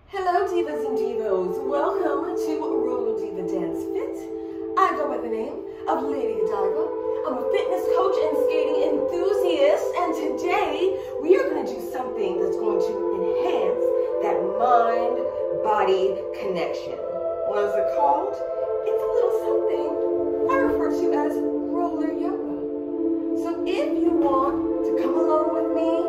Hello divas and divos, welcome to Roller Diva Dance Fit. I go by the name of Lady Godiva. I'm a fitness coach and skating enthusiast, and today we are going to do something that's going to enhance that mind-body connection. What is it called? It's a little something I refer to as roller yoga. So if you want to come along with me,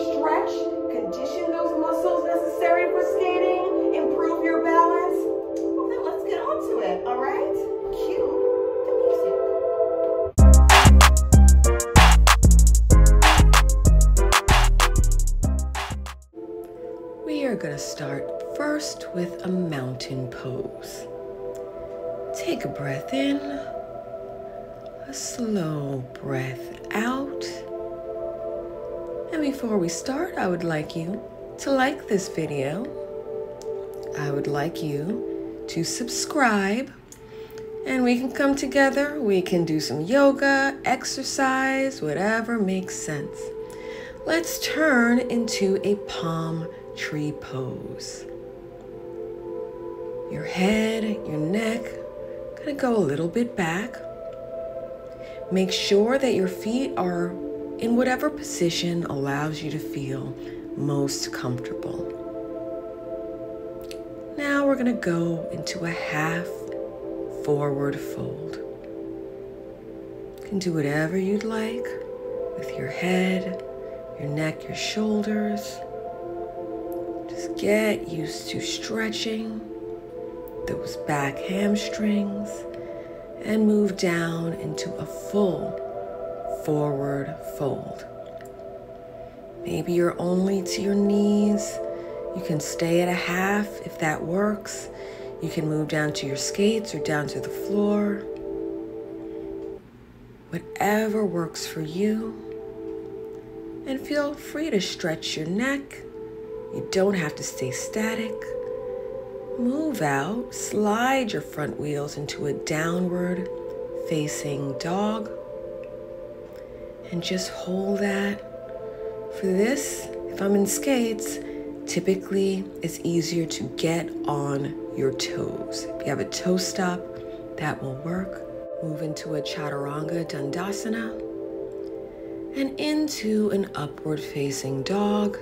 stretch, condition those muscles necessary for skating, improve your balance, well then let's get on to it, all right? Cue the music. We are going to start first with a mountain pose. Take a breath in, a slow breath out. And before we start, I would like you to like this video. I would like you to subscribe, and we can come together. We can do some yoga, exercise, whatever makes sense. Let's turn into a palm tree pose. Your head, your neck, gonna go a little bit back. Make sure that your feet are in whatever position allows you to feel most comfortable. Now we're going to go into a half forward fold. You can do whatever you'd like with your head, your neck, your shoulders. Just get used to stretching those back hamstrings and move down into a full forward fold. Maybe you're only to your knees. You can stay at a half if that works. You can move down to your skates or down to the floor. Whatever works for you. And feel free to stretch your neck. You don't have to stay static. Move out, slide your front wheels into a downward facing dog. And just hold that. For this, if I'm in skates, typically it's easier to get on your toes. If you have a toe stop, that will work. Move into a Chaturanga Dandasana and into an upward facing dog.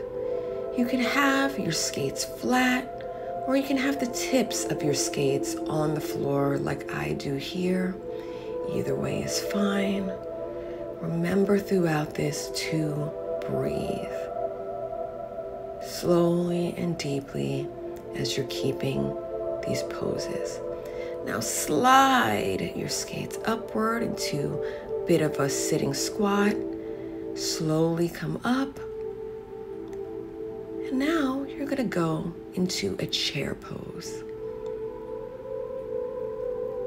You can have your skates flat, or you can have the tips of your skates on the floor like I do here. Either way is fine. Remember throughout this to breathe slowly and deeply as you're keeping these poses. Now slide your skates upward into a bit of a sitting squat. Slowly come up. And now you're going to go into a chair pose.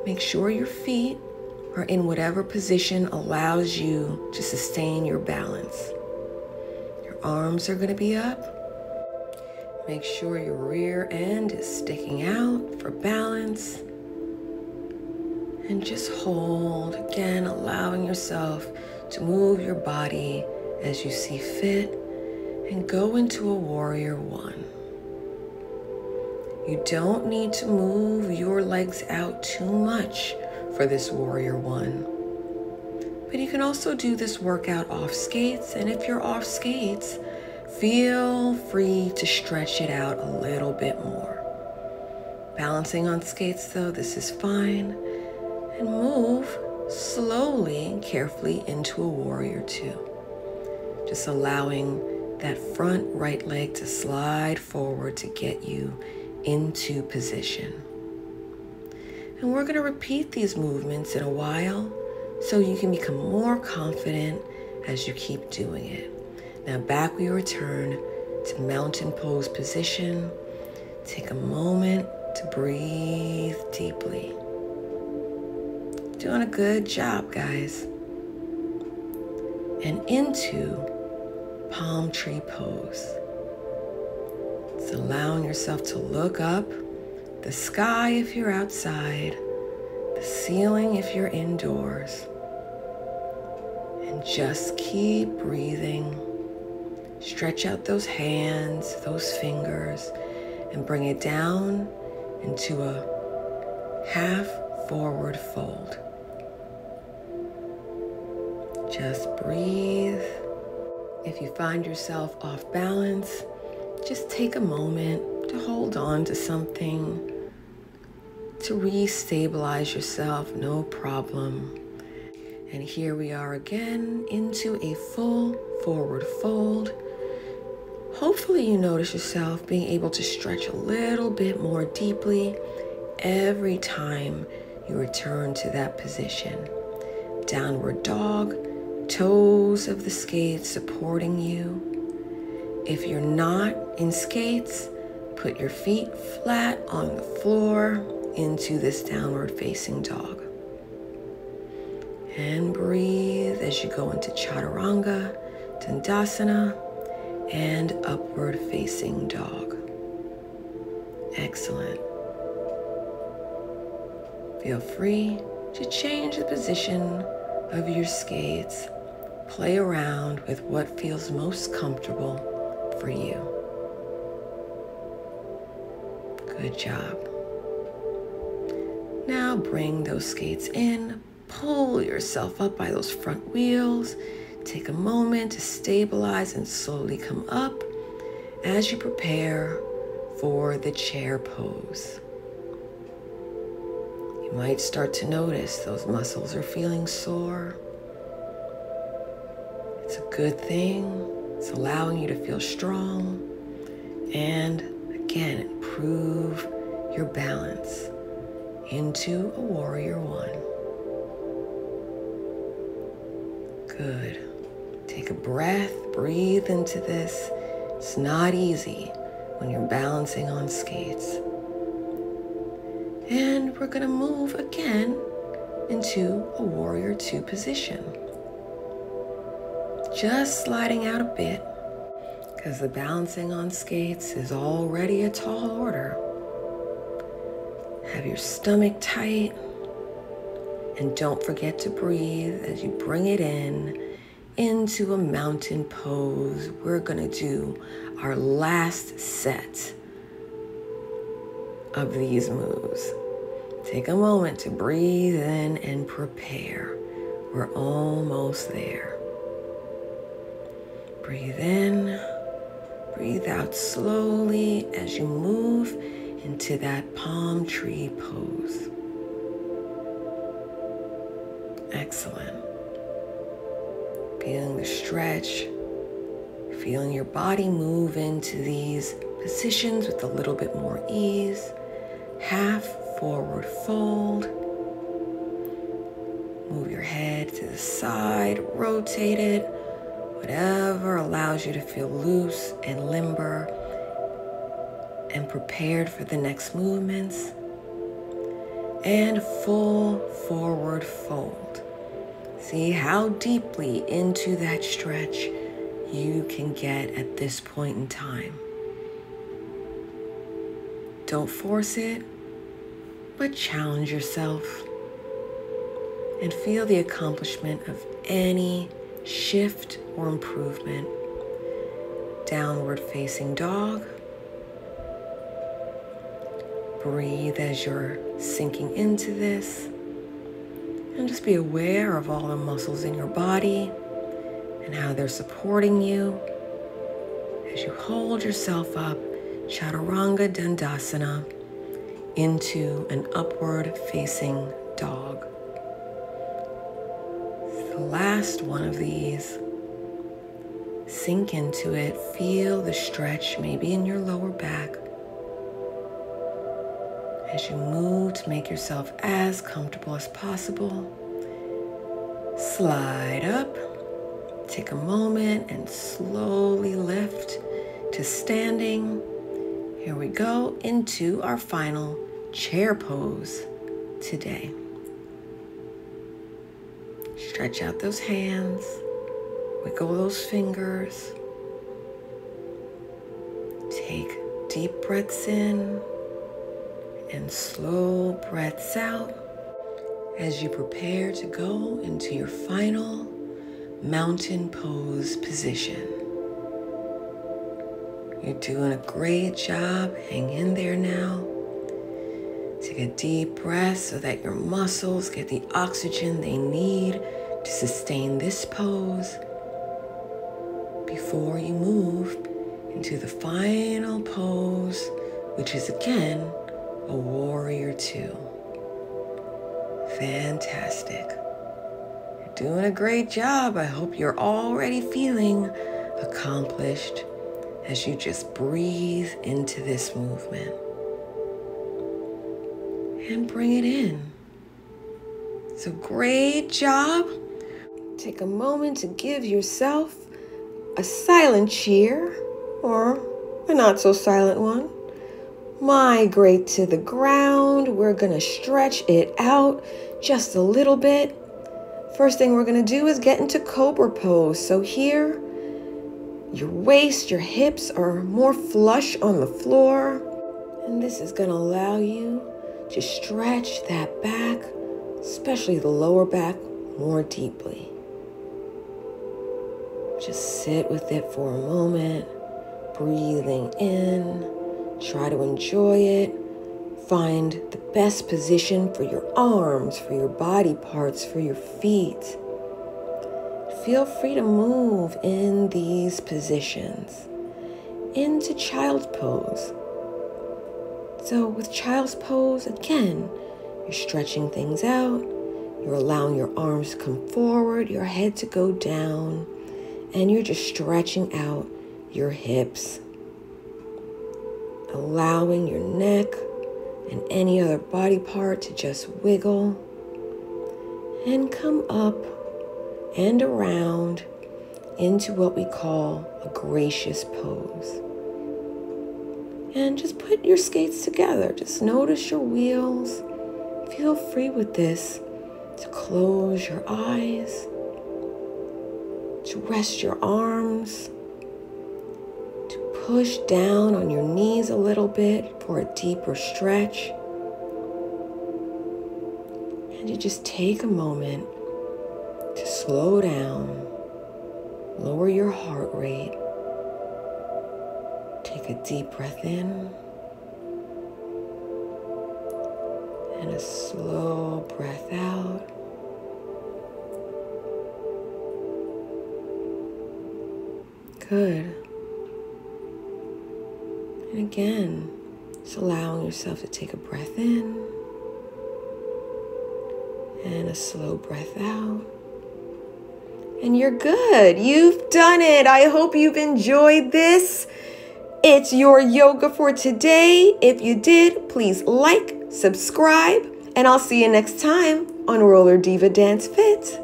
Make sure your feet are in whatever position allows you to sustain your balance. Your arms are going to be up. Make sure your rear end is sticking out for balance. And just hold, again, allowing yourself to move your body as you see fit, and go into a warrior one. You don't need to move your legs out too much for this warrior one. But you can also do this workout off skates, and if you're off skates, feel free to stretch it out a little bit more. Balancing on skates though, this is fine. And move slowly and carefully into a warrior two. Just allowing that front right leg to slide forward to get you into position. And we're going to repeat these movements in a while so you can become more confident as you keep doing it. Now back we return to mountain pose position. Take a moment to breathe deeply. Doing a good job, guys. And into palm tree pose. It's allowing yourself to look up, the sky if you're outside, the ceiling if you're indoors. And just keep breathing. Stretch out those hands, those fingers, and bring it down into a half forward fold. Just breathe. If you find yourself off balance, just take a moment to hold on to something, to re-stabilize yourself, no problem. And here we are again into a full forward fold. Hopefully you notice yourself being able to stretch a little bit more deeply every time you return to that position. Downward dog, toes of the skates supporting you. If you're not in skates, put your feet flat on the floor into this downward facing dog. And breathe as you go into Chaturanga, Dandasana, and upward facing dog. Excellent. Feel free to change the position of your skates. Play around with what feels most comfortable for you. Good job. Now bring those skates in. Pull yourself up by those front wheels. Take a moment to stabilize and slowly come up as you prepare for the chair pose. You might start to notice those muscles are feeling sore. It's a good thing. It's allowing you to feel strong and again improve your balance into a warrior one. Good. Take a breath, breathe into this. It's not easy when you're balancing on skates. And we're gonna move again into a warrior two position. Just sliding out a bit because the balancing on skates is already a tall order. Have your stomach tight and don't forget to breathe as you bring it in into a mountain pose. We're gonna do our last set of these moves. Take a moment to breathe in and prepare. We're almost there. Breathe in, breathe out slowly as you move into that palm tree pose. Excellent. Feeling the stretch, feeling your body move into these positions with a little bit more ease. Half forward fold. Move your head to the side, rotate it, whatever allows you to feel loose and limber and prepared for the next movements. And full forward fold. See how deeply into that stretch you can get at this point in time. Don't force it, but challenge yourself and feel the accomplishment of any shift or improvement. Downward facing dog. Breathe as you're sinking into this. And just be aware of all the muscles in your body and how they're supporting you as you hold yourself up, Chaturanga Dandasana, into an upward facing dog. The last one of these. Sink into it, feel the stretch maybe in your lower back. As you move to make yourself as comfortable as possible, slide up, take a moment and slowly lift to standing. Here we go into our final chair pose today. Stretch out those hands, wiggle those fingers. Take deep breaths in and slow breaths out as you prepare to go into your final mountain pose position. You're doing a great job. Hang in there now. Take a deep breath so that your muscles get the oxygen they need to sustain this pose before you move into the final pose, which is again a warrior two. Fantastic. You're doing a great job. I hope you're already feeling accomplished as you just breathe into this movement. And bring it in. So great job. Take a moment to give yourself a silent cheer or a not so silent one. Migrate to the ground. We're gonna stretch it out just a little bit. First thing we're gonna do is get into cobra pose. So here, your waist, your hips are more flush on the floor. And this is gonna allow you to stretch that back, especially the lower back, more deeply. Just sit with it for a moment, breathing in. Try to enjoy it. Find the best position for your arms, for your body parts, for your feet. Feel free to move in these positions into child's pose. So with child's pose, again, you're stretching things out. You're allowing your arms to come forward, your head to go down, and you're just stretching out your hips, allowing your neck and any other body part to just wiggle and come up and around into what we call a gracious pose. And just put your skates together. Just notice your wheels. Feel free with this to close your eyes, to rest your arms, to push down on your knees a little bit for a deeper stretch. And to just take a moment to slow down, lower your heart rate. Take a deep breath in and a slow breath out. Good. And again, just allowing yourself to take a breath in and a slow breath out. And you're good. You've done it. I hope you've enjoyed this. It's your yoga for today. If you did, please like, subscribe, and I'll see you next time on Roller Diva Dance Fit.